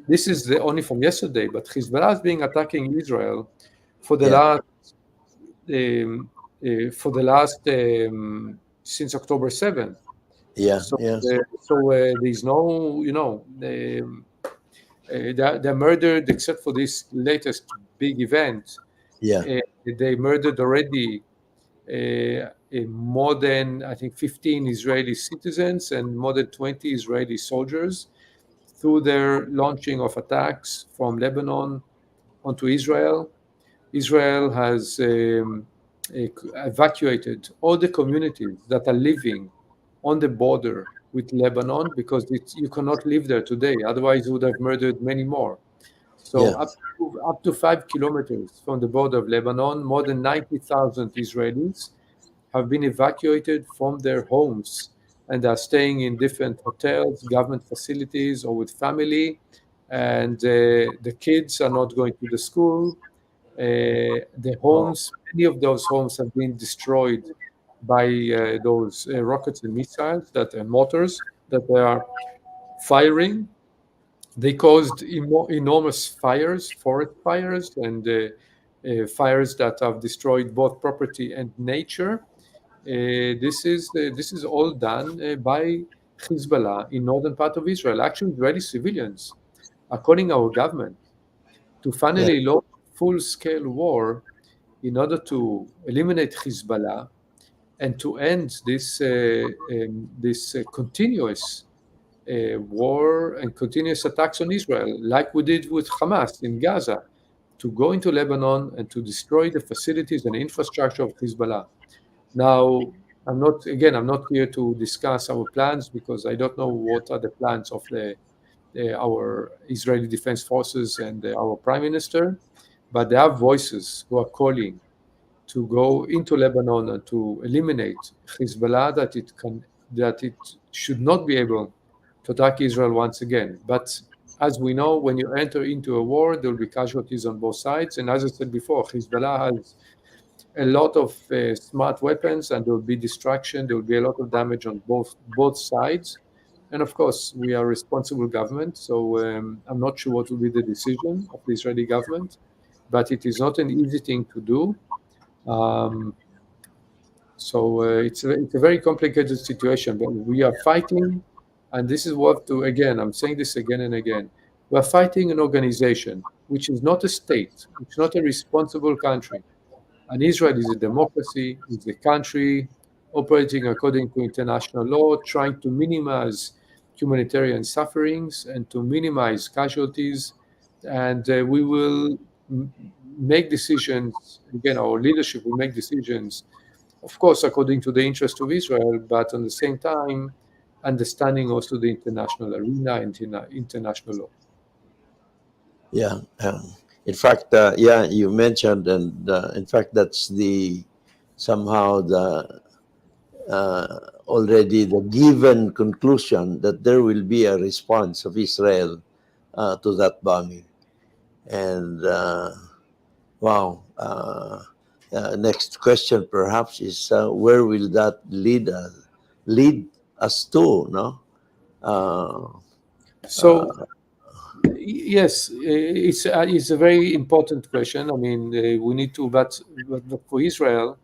this is the only from yesterday. But Hezbollah has been attacking Israel for the yeah, last since October 7th. yeah, So yeah, there's no, they're murdered except for this latest big event. yeah, They murdered already more than, I think, 15 Israeli citizens and more than 20 Israeli soldiers through their launching of attacks from Lebanon onto Israel. Israel has evacuated all the communities that are living on the border with Lebanon because you cannot live there today. Otherwise, it would have murdered many more. So yeah, up to 5 kilometers from the border of Lebanon, more than 90,000 Israelis have been evacuated from their homes and are staying in different hotels, government facilities, or with family. And the kids are not going to the school. The oh, homes, many of those homes have been destroyed by those rockets and missiles and mortars that they are firing. They caused enormous fires, forest fires, and fires that have destroyed both property and nature. This is all done by Hezbollah in northern part of Israel. Actually, Israeli civilians are calling our government to Yeah. finally launch full-scale war in order to eliminate Hezbollah and to end this continuous war and continuous attacks on Israel, like we did with Hamas in Gaza, to go into Lebanon and to destroy the facilities and infrastructure of Hezbollah. Now, I'm not here to discuss our plans because I don't know what are the plans of our Israeli Defense Forces and our Prime Minister, but there are voices who are calling to go into Lebanon and to eliminate Hezbollah, that it should not be able to attack Israel once again. But as we know, when you enter into a war, there will be casualties on both sides. And as I said before, Hezbollah has a lot of smart weapons, and there will be destruction. There will be a lot of damage on both sides. And of course, we are a responsible government, so I'm not sure what will be the decision of the Israeli government, but it is not an easy thing to do. Um, it's a very complicated situation, but we are fighting, and this is what to again. I'm saying this again and again. We are fighting an organization which is not a state, it's not a responsible country. And Israel is a democracy, is a country operating according to international law, trying to minimize humanitarian sufferings and to minimize casualties. And we will make decisions, again, our leadership will make decisions, of course, according to the interest of Israel, but at the same time, understanding also the international arena and international law. Yeah. In fact, yeah, you mentioned, and in fact, that's the somehow the already the given conclusion that there will be a response of Israel to that bombing. And wow, next question perhaps is where will that lead us to? No. Uh, So yes, it's a very important question. I mean, we need to, but for Israel,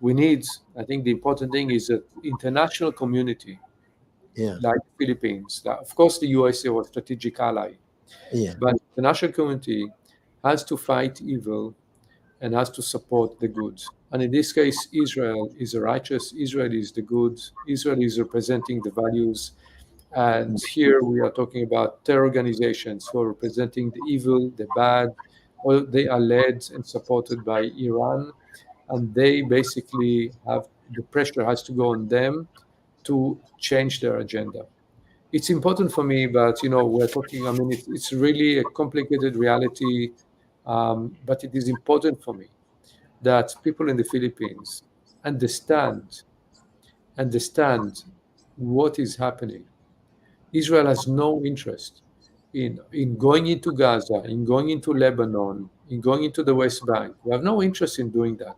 we need. I think the important thing is that international community, yeah, like the Philippines, of course, the USA was a strategic ally, yeah, but the international community has to fight evil and has to support the good. And in this case, Israel is a righteous. Israel is the good. Israel is representing the values. And here we are talking about terror organizations who are representing the evil, the bad, or they are led and supported by Iran. And they basically have the pressure has to go on them to change their agenda. It's important for me, but we're talking, I mean, it's really a complicated reality, but it is important for me that people in the Philippines understand understand what is happening. Israel has no interest in going into Gaza, in going into Lebanon, in going into the West Bank. We have no interest in doing that.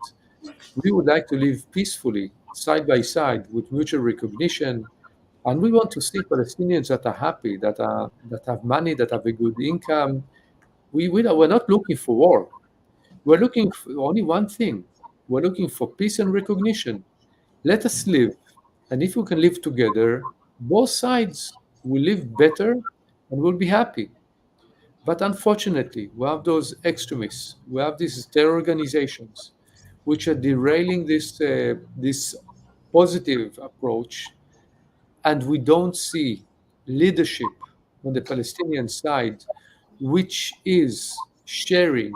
We would like to live peacefully, side by side, with mutual recognition, and we want to see Palestinians that are happy, that have money, that have a good income. We're not looking for war. We're looking for only one thing. We're looking for peace and recognition. Let us live. And if we can live together, both sides will live better and will be happy. But unfortunately, we have those extremists, we have these terror organizations which are derailing this positive approach, and we don't see leadership on the Palestinian side which is sharing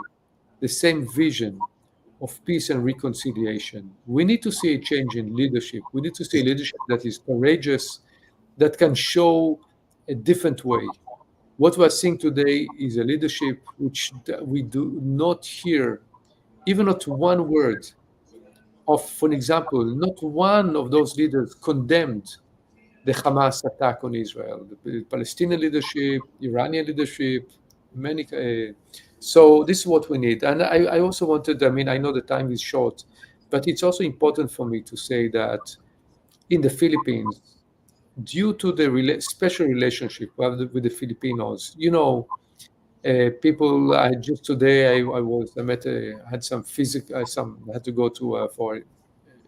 the same vision of peace and reconciliation. We need to see a change in leadership. We need to see leadership that is courageous, that can show a different way. What we're seeing today is a leadership which we do not hear, even not one word of, for example, not one of those leaders condemned the Hamas attack on Israel. The Palestinian leadership, Iranian leadership, many. So this is what we need. And I also wanted, I mean, I know the time is short, but it's also important for me to say that in the Philippines, due to the special relationship we have with the Filipinos, people. I just today I met had some physical some I had to go to for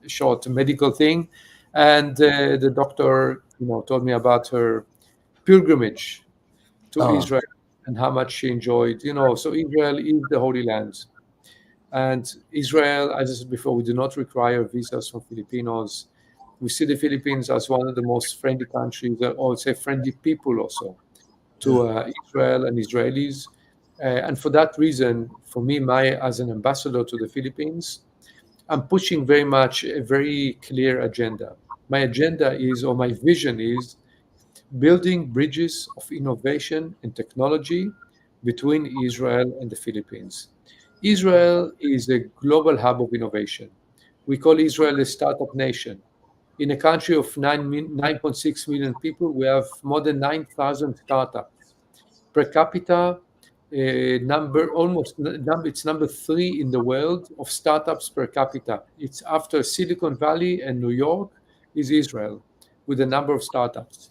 short medical thing. And the doctor, told me about her pilgrimage to Oh, Israel and how much she enjoyed. So Israel is the Holy Land. And Israel, as I said before, we do not require visas from Filipinos. We see the Philippines as one of the most friendly countries, or say friendly people also, yeah, to Israel and Israelis. And for that reason, for me, as an ambassador to the Philippines, I'm pushing very much a very clear agenda. My agenda is, or my vision is, building bridges of innovation and technology between Israel and the Philippines. Israel is a global hub of innovation. We call Israel a startup nation. In a country of 9.6 million people, we have more than 9,000 startups. Per capita, it's number three in the world of startups per capita. It's after Silicon Valley and New York is Israel with the number of startups.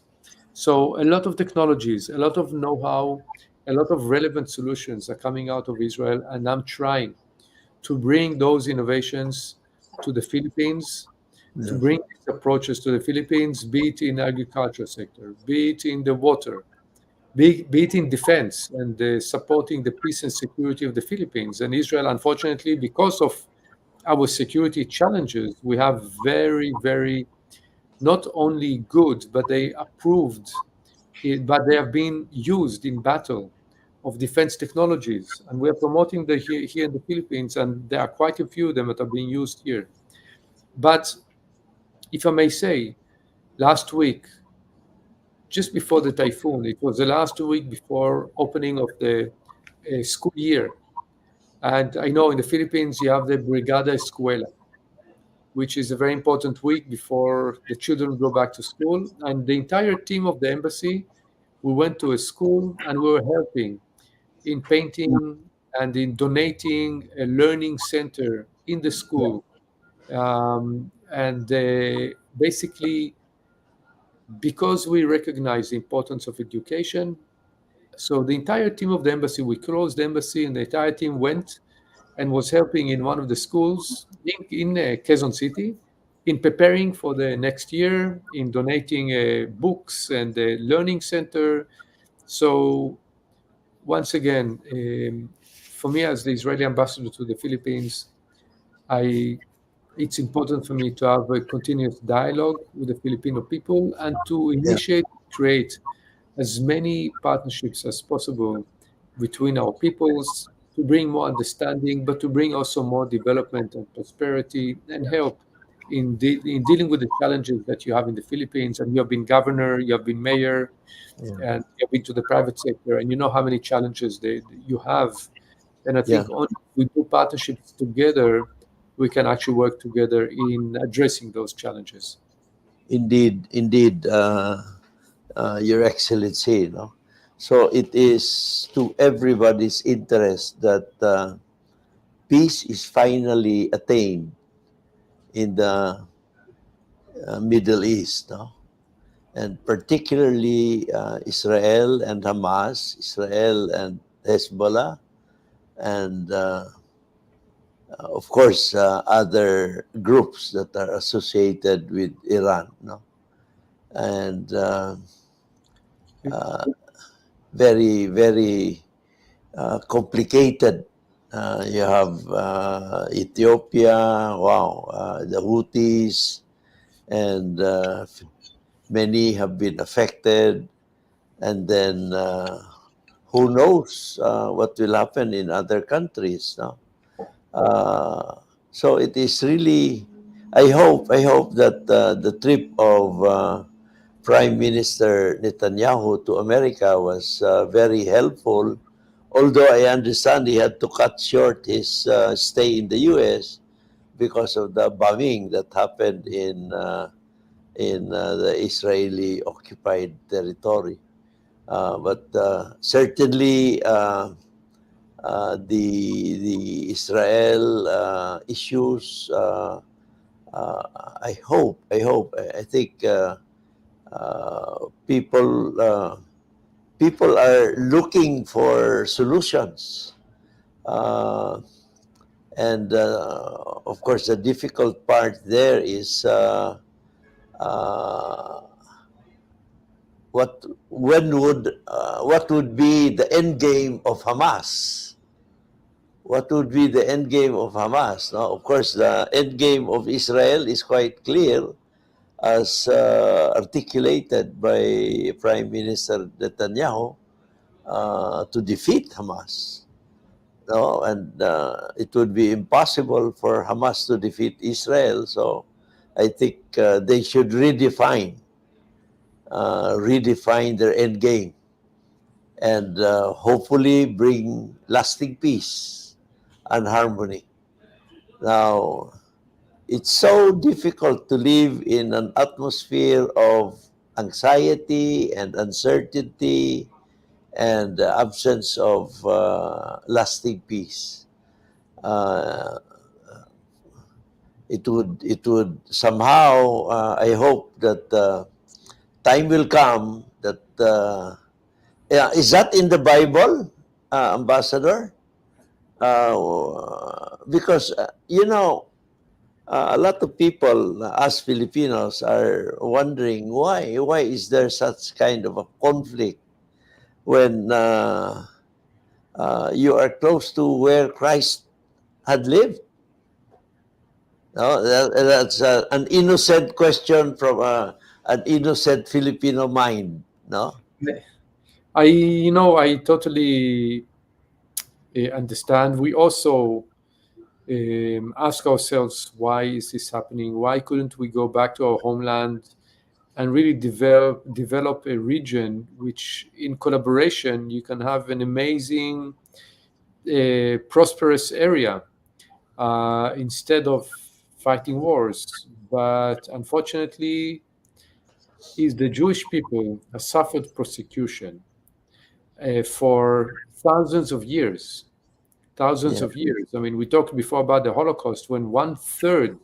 So a lot of technologies, a lot of know-how, a lot of relevant solutions are coming out of Israel, and I'm trying to bring those innovations to the Philippines, to yeah, bring these approaches to the Philippines, be it in agriculture sector, be it in the water, be it in defense and supporting the peace and security of the Philippines. And Israel, unfortunately, because of our security challenges, we have very, very not only good, but they approved, but they have been used in battle of defense technologies. And we are promoting them here in the Philippines, and there are quite a few of them that are being used here. But if I may say, last week, just before the typhoon, it was the last week before opening of the school year. And I know in the Philippines you have the Brigada Escuela, which is a very important week before the children go back to school. And the entire team of the embassy, we went to a school and we were helping in painting and in donating a learning center in the school. And basically, because we recognize the importance of education, so the entire team of the embassy, we closed the embassy, and the entire team went and was helping in one of the schools in Quezon City in preparing for the next year, in donating books and a learning center. So once again, for me as the Israeli ambassador to the Philippines, I it's important for me to have a continuous dialogue with the Filipino people and to yeah, initiate, create as many partnerships as possible between our peoples to bring more understanding, but to bring also more development and prosperity and help in dealing with the challenges that you have in the Philippines. And you have been governor, you have been mayor, yeah, and you have been to the private sector, and you know how many challenges you have. And I yeah. think only if we do partnerships together, we can actually work together in addressing those challenges. Indeed, indeed, Your Excellency. So it is to everybody's interest that peace is finally attained in the Middle East, no? And particularly Israel and Hamas, Israel and Hezbollah, and of course other groups that are associated with Iran, no? And uh, very, very complicated. You have Ethiopia, wow, the Houthis, and many have been affected. And then who knows what will happen in other countries? No? So it is really. I hope that the trip of Prime Minister Netanyahu to America was very helpful. Although I understand he had to cut short his stay in the U.S. because of the bombing that happened in the Israeli occupied territory. But certainly the Israel issues. Uh, I think people people are looking for solutions, uh, And of course, the difficult part there is uh, what would be the end game of Hamas? What would be the end game of Hamas? Now, of course, the end game of Israel is quite clear, as articulated by Prime Minister Netanyahu, to defeat Hamas. No, and it would be impossible for Hamas to defeat Israel. So, I think they should redefine their end game, and hopefully bring lasting peace and harmony. Now, it's so difficult to live in an atmosphere of anxiety and uncertainty and the absence of lasting peace. Uh, it would somehow. I hope that time will come that. Yeah, is that in the Bible, Ambassador? Because a lot of people, us Filipinos, are wondering why is there such kind of a conflict when you are close to where Christ had lived. No, that's an innocent question from an innocent Filipino mind. No. I totally understand. We also ask ourselves, why is this happening? Why couldn't we go back to our homeland and really develop a region which, in collaboration, you can have an amazing, prosperous area instead of fighting wars? But unfortunately, is the Jewish people have suffered persecution for thousands of years. Thousands Yeah. of years. I mean, we talked before about the Holocaust, when 1/3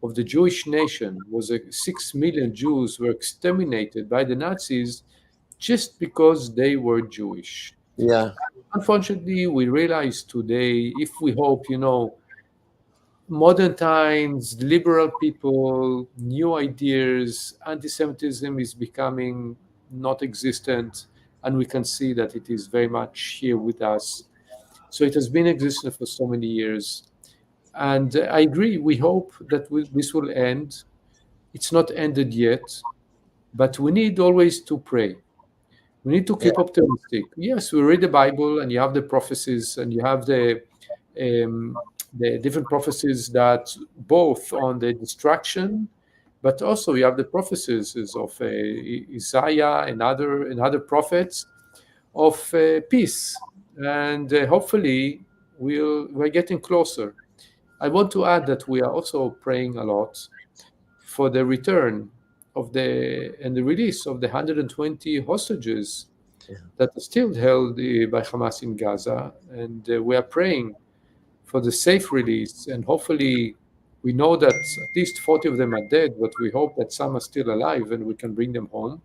of the Jewish nation was 6 million Jews were exterminated by the Nazis just because they were Jewish. Yeah. Unfortunately, we realize today, if we hope, modern times, liberal people, new ideas, anti-Semitism is becoming not existent, and we can see that it is very much here with us. So it has been existent for so many years. And I agree, we hope that this will end. It's not ended yet, but we need always to pray. We need to Yeah. keep optimistic. Yes, we read the Bible, and you have the prophecies, and you have the different prophecies that both on the destruction, but also you have the prophecies of Isaiah and other prophets of peace, and hopefully we're getting closer. I want to add that we are also praying a lot for the return of the release of the 120 hostages that are still held by Hamas in Gaza, and we are praying for the safe release. And hopefully, we know that at least 40 of them are dead, but we hope that some are still alive and we can bring them home.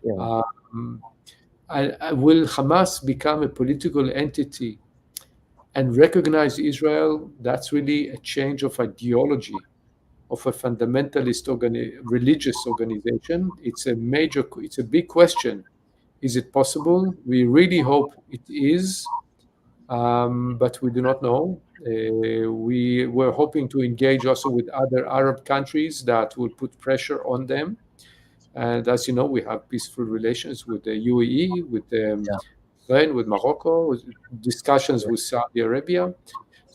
Yeah. Um, will Hamas become a political entity and recognize Israel? That's really a change of ideology of a fundamentalist religious organization. It's a big question. Is it possible? We really hope it is, but we do not know. We were hoping to engage also with other Arab countries that will put pressure on them. And as you know, we have peaceful relations with the UAE, with Yeah. Bahrain, with Morocco, with discussions with Saudi Arabia.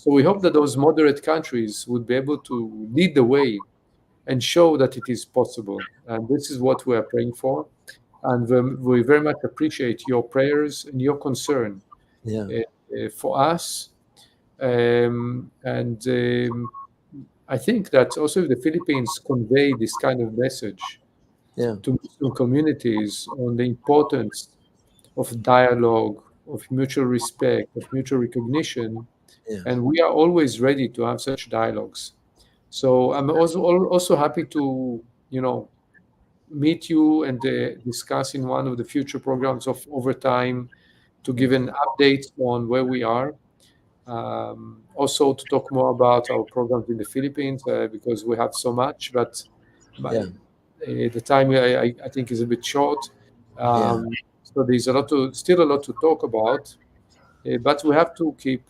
So we hope that those moderate countries would be able to lead the way and show that it is possible. And this is what we are praying for. And we very much appreciate your prayers and your concern Yeah. for us. And I think that also the Philippines convey this kind of message Yeah. to Muslim communities on the importance of dialogue, of mutual respect, of mutual recognition, Yeah. and we are always ready to have such dialogues. So I'm also happy to meet you and discuss in one of the future programs of Overtime to give an update on where we are. Also to talk more about our programs in the Philippines because we have so much, but Yeah. the time I think is a bit short. Yeah. So there's still a lot to talk about, but we have to keep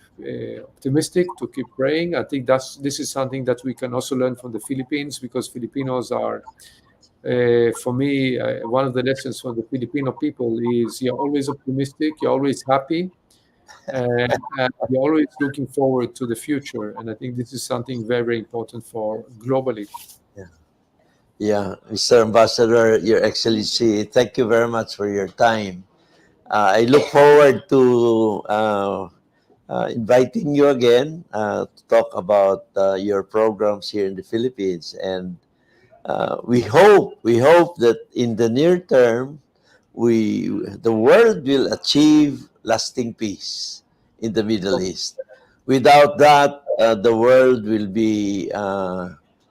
optimistic, to keep praying. I think this is something that we can also learn from the Philippines because Filipinos are, for me, one of the lessons from the Filipino people is you're always optimistic, you're always happy, and you're always looking forward to the future. And I think this is something very, very important for globally. Yeah. Yeah. Mr. Ambassador, Your Excellency, thank you very much for your time. I look forward to inviting you again to talk about your programs here in the Philippines, and we hope that in the near term the world will achieve lasting peace in the Middle East. Without that, the world will be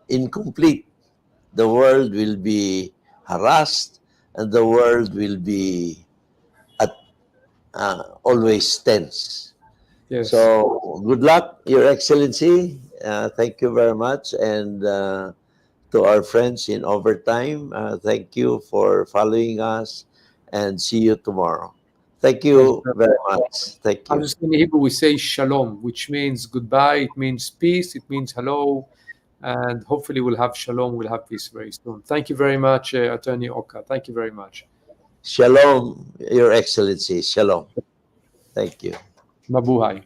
incomplete. The world will be harassed, and the world will be at, always tense. Yes, So, good luck, Your Excellency. Thank you very much. And to our friends in overtime, thank you for following us, and see you tomorrow. Thank pleasure. you very much. Thank you. Obviously, in Hebrew, we say shalom, which means goodbye. It means peace. It means hello. And hopefully, we'll have shalom. We'll have peace very soon. Thank you very much, Attorney Oka. Thank you very much. Shalom, Your Excellency. Shalom. Thank you. Mabuhay.